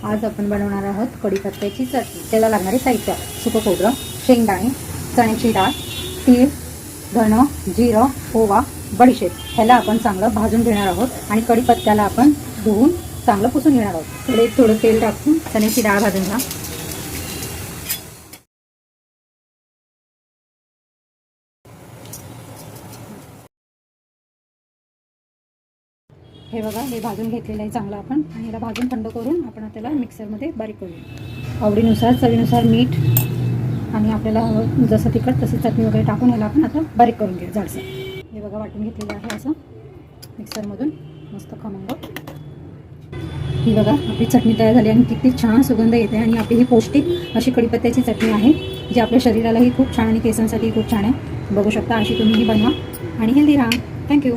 आज आपण बनवणार आहोत कढीपत्त्याची चटणी। त्याला लागणारे साहित्य: सुकं खोबरं, शेंगदाणे, चण्याची डाळ, तीळ, धन, जिरं, ओवा, बडीशेप। ह्याला आपण चांगलं भाजून घेणार आहोत आणि कढीपत्त्याला आपण धुवून चांगलं पुसून घेणार आहोत। थोडं तेल टाकून चण्याची डाळ भाजून घ्या। हे बघा, हे भाजून घेतलेलं आहे चांगलं आपण, आणि याला भाजून थंड करून आपण त्याला मिक्सरमध्ये बारीक करूया। आवडीनुसार, चवीनुसार मीठ आणि आपल्याला जसं तिखट तसं चटणी वगैरे टाकून याला आपण आता बारीक करून घेऊ जाडसर। हे बघा, वाटून घेतलेलं आहे असं मिक्सरमधून मस्त खमंग। ही बघा, आपली चटणी तयार झाली आणि किती छान सुगंध येते। आणि आपली ही पौष्टिक अशी कढीपत्त्याची चटणी आहे, जी आपल्या शरीरालाही खूप छान आणि केसांसाठी खूप छान आहे। बघू शकता, अशी तुम्हीही बनवा आणि हेल्दी राहा। थँक्यू।